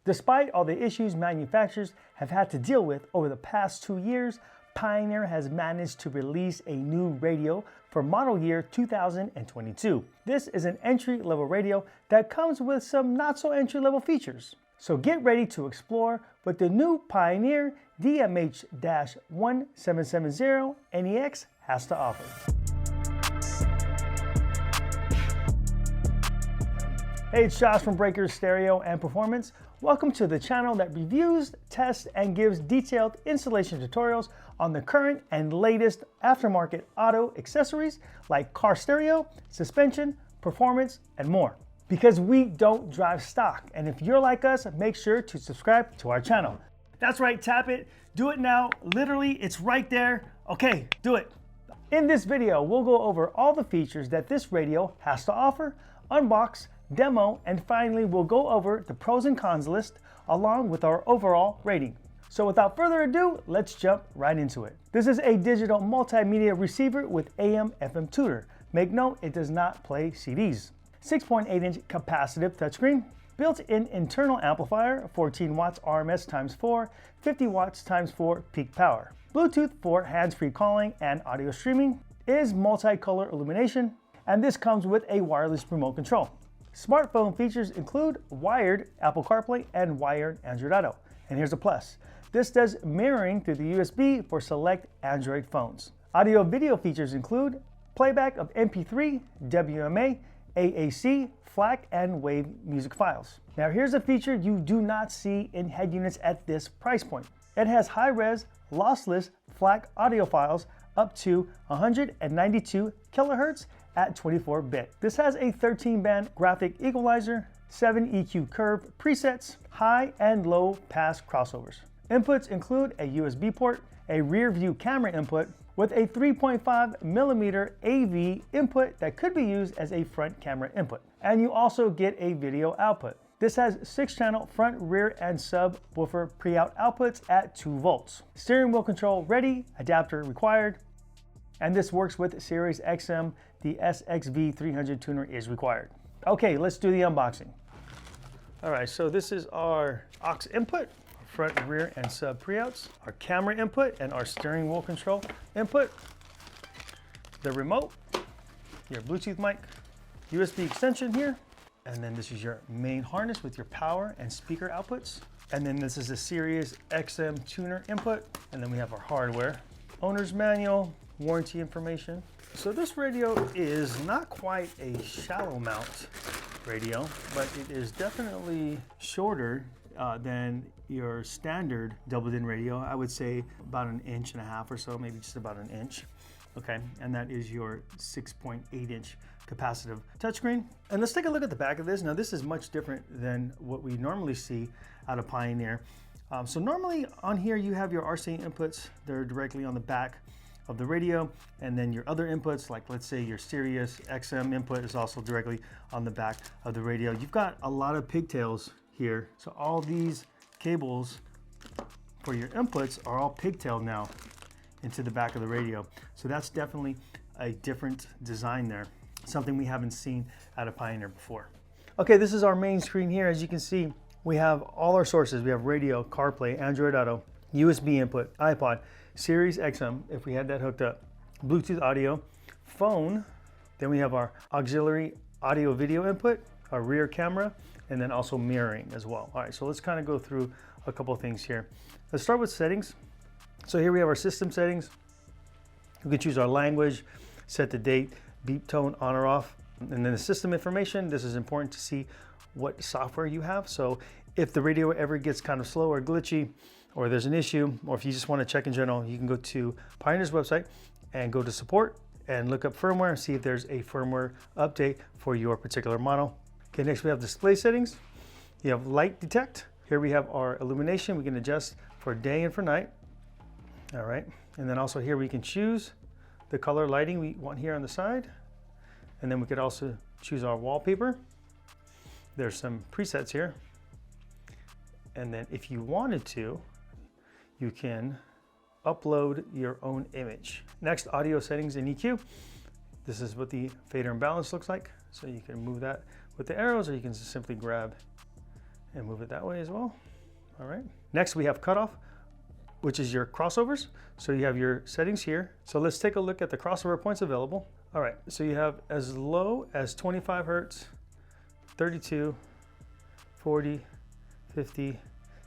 Despite all the issues manufacturers have had to deal with over the past 2 years, Pioneer has managed to release a new radio for model year 2022. This is an entry-level radio that comes with some not-so-entry-level features. So get ready to explore what the new Pioneer DMH-1770NEX has to offer. Hey, it's Josh from Breakers Stereo and Performance. Welcome to the channel that reviews, tests, and gives detailed installation tutorials on the current and latest aftermarket auto accessories like car stereo, suspension, performance, and more. Because we don't drive stock, and if you're like us, make sure to subscribe to our channel. That's right, tap it, do it now, literally, it's right there. Okay, do it. In this video, we'll go over all the features that this radio has to offer, unbox, demo, and finally we'll go over the pros and cons list along with our overall rating. So without further ado, let's jump right into it. This is a digital multimedia receiver with AM/FM tuner. Make note, it does not play CDs. 6.8-inch capacitive touchscreen, built-in internal amplifier, 14 watts RMS ×4, 50 watts ×4 peak power. Bluetooth for hands-free calling and audio streaming, is multicolor illumination, and this comes with a wireless remote control. Smartphone features include wired Apple CarPlay and wired Andriod Auto. And here's a plus. This does mirroring through the USB for select Android phones. Audio video features include playback of MP3, WMA, AAC, FLAC, and WAVE music files. Now here's a feature you do not see in head units at this price point. It has high-res, lossless FLAC audio files up to 192 kilohertz at 24-bit. This has a 13-band graphic equalizer, 7 EQ curve presets, high and low pass crossovers. Inputs include a USB port, a rear view camera input, with a 3.5mm AV input that could be used as a front camera input. And you also get a video output. This has 6-channel front, rear, and subwoofer pre-out outputs at 2 volts. Steering wheel control ready, adapter required, and this works with Sirius XM. The SXV300 tuner is required. Okay, let's do the unboxing. All right, so this is our aux input, front, rear, and sub pre-outs, our camera input, and our steering wheel control input, the remote, your Bluetooth mic, USB extension here, and then this is your main harness with your power and speaker outputs. And then this is a Sirius XM tuner input, and then we have our hardware, owner's manual, warranty information. So this radio is not quite a shallow mount radio, but it is definitely shorter than your standard doubled-in radio. I would say about 1.5 inches or so, maybe just about 1 inch. Okay, and that is your 6.8-inch capacitive touchscreen. And let's take a look at the back of this. Now this is much different than what we normally see out of Pioneer. So normally on here you have your RCA inputs. They're directly on the back of the radio, and then your other inputs, like let's say your Sirius XM input, is also directly on the back of the radio. You've got a lot of pigtails here, so all these cables for your inputs are all pigtailed now into the back of the radio. So that's definitely a different design there, something we haven't seen out of Pioneer before. Okay, this is our main screen here. As you can see, we have all our sources. We have radio, CarPlay, Android Auto, USB input, iPod, Sirius XM, if we had that hooked up, Bluetooth audio, phone, then we have our auxiliary audio video input, our rear camera, and then also mirroring as well. All right, so let's kind of go through a couple of things here. Let's start with settings. So here we have our system settings. We can choose our language, set the date, beep tone on or off, and then the system information. This is important to see what software you have. So if the radio ever gets kind of slow or glitchy, or there's an issue, or if you just want to check in general, you can go to Pioneer's website and go to support and look up firmware and see if there's a firmware update for your particular model. Okay, next we have display settings. You have light detect. Here we have our illumination. We can adjust for day and for night. All right, and then also here we can choose the color lighting we want here on the side. And then we could also choose our wallpaper. There's some presets here. And then if you wanted to, you can upload your own image. Next, audio settings and EQ. This is what the fader and balance looks like. So you can move that with the arrows, or you can just simply grab and move it that way as well. All right. Next we have cutoff, which is your crossovers. So you have your settings here. So let's take a look at the crossover points available. All right, so you have as low as 25 hertz, 32, 40, 50,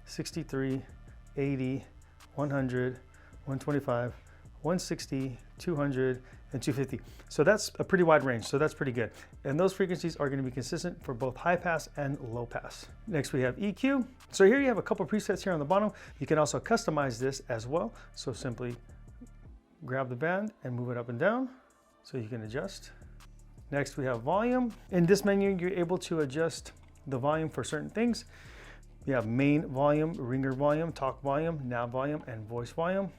63, 80, 100, 125, 160, 200, and 250. So that's a pretty wide range, so that's pretty good. And those frequencies are going to be consistent for both high pass and low pass. Next we have EQ. So here you have a couple presets here on the bottom. You can also customize this as well. So simply grab the band and move it up and down so you can adjust. Next we have volume. In this menu, you're able to adjust the volume for certain things. You have main volume, ringer volume, talk volume, nav volume, and voice volume.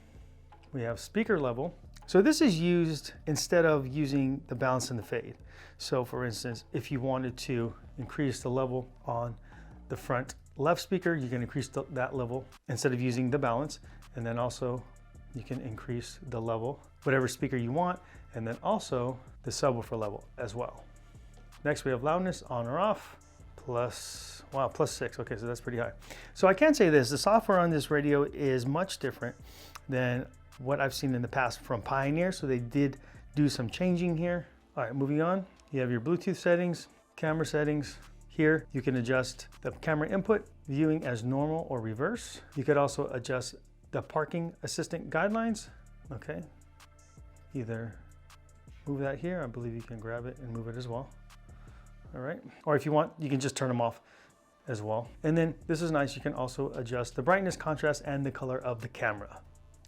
We have speaker level. So this is used instead of using the balance and the fade. So for instance, if you wanted to increase the level on the front left speaker, you can increase that level instead of using the balance. And then also you can increase the level, whatever speaker you want, and then also the subwoofer level as well. Next we have loudness on or off, plus 6. Okay, so that's pretty high. So I can say this, the software on this radio is much different than what I've seen in the past from Pioneer. So they did do some changing here. All right, moving on. You have your Bluetooth settings, camera settings. Here you can adjust the camera input, viewing as normal or reverse. You could also adjust the parking assistant guidelines. Okay, either move that here. I believe you can grab it and move it as well. All right, or if you want, you can just turn them off as well. And then this is nice. You can also adjust the brightness, contrast, and the color of the camera.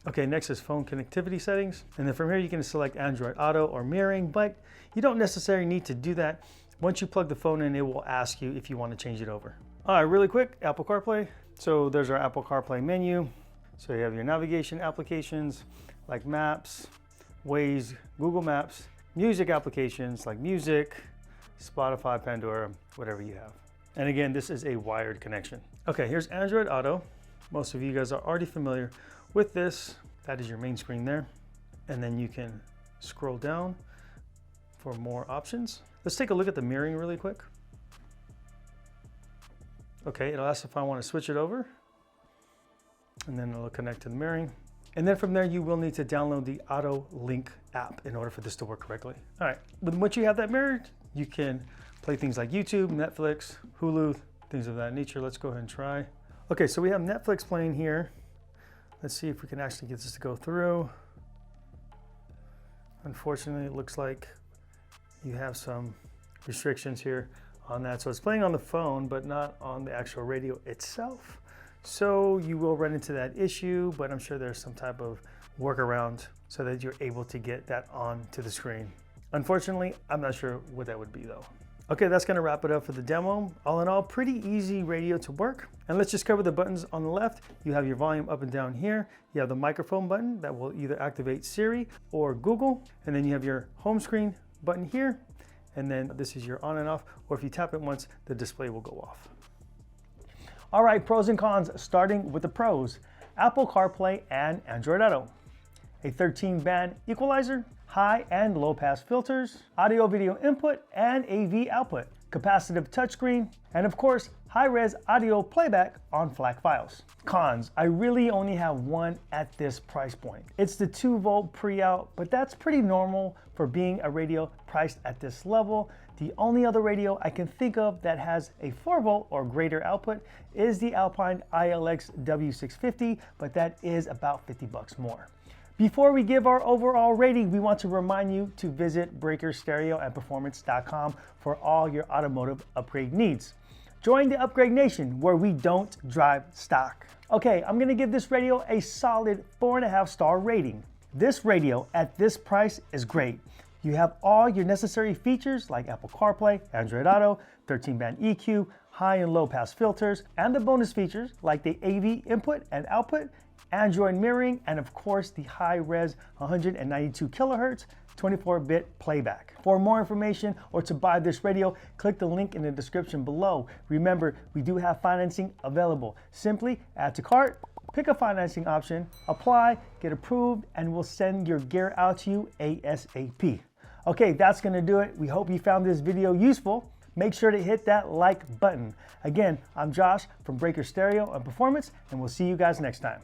Okay, next is phone connectivity settings. And then from here you can select Android Auto or mirroring, but you don't necessarily need to do that. Once you plug the phone in, it will ask you if you want to change it over. All right, really quick, Apple CarPlay. So there's our Apple CarPlay menu. So you have your navigation applications like Maps, Waze, Google Maps, music applications like Music, Spotify, Pandora, whatever you have. And again, this is a wired connection. Okay, here's Android Auto. Most of you guys are already familiar with this. That is your main screen there. And then you can scroll down for more options. Let's take a look at the mirroring really quick. Okay, it'll ask if I want to switch it over. And then it'll connect to the mirroring. And then from there, you will need to download the Auto Link app in order for this to work correctly. All right, but once you have that mirrored, you can play things like YouTube, Netflix, Hulu, things of that nature. Let's go ahead and try. Okay, so we have Netflix playing here. Let's see if we can actually get this to go through. Unfortunately, it looks like you have some restrictions here on that. So it's playing on the phone, but not on the actual radio itself. So you will run into that issue, but I'm sure there's some type of workaround so that you're able to get that onto the screen. Unfortunately, I'm not sure what that would be though. Okay, that's gonna wrap it up for the demo. All in all, pretty easy radio to work. And let's just cover the buttons on the left. You have your volume up and down here. You have the microphone button that will either activate Siri or Google. And then you have your home screen button here. And then this is your on and off, or if you tap it once, the display will go off. All right, pros and cons, starting with the pros. Apple CarPlay and Android Auto. A 13-band equalizer, high and low pass filters, audio video input and AV output, capacitive touchscreen, and of course, high-res audio playback on FLAC files. Cons, I really only have one at this price point. It's the 2-volt pre-out, but that's pretty normal for being a radio priced at this level. The only other radio I can think of that has a 4-volt or greater output is the Alpine ILX W650, but that is about 50 bucks more. Before we give our overall rating, we want to remind you to visit breakerstereoandperformance.com for all your automotive upgrade needs. Join the Upgrade Nation where we don't drive stock. Okay, I'm gonna give this radio a solid 4.5-star rating. This radio at this price is great. You have all your necessary features like Apple CarPlay, Android Auto, 13-band EQ, high and low pass filters, and the bonus features like the AV input and output, Android mirroring, and of course the high-res 192 kilohertz 24-bit playback. For more information or to buy this radio, click the link in the description below. Remember, we do have financing available. Simply add to cart, pick a financing option, apply, get approved, and we'll send your gear out to you ASAP. Okay, that's gonna do it. We hope you found this video useful. make sure to hit that like button. Again, I'm Josh from Breaker Stereo and Performance, and we'll see you guys next time.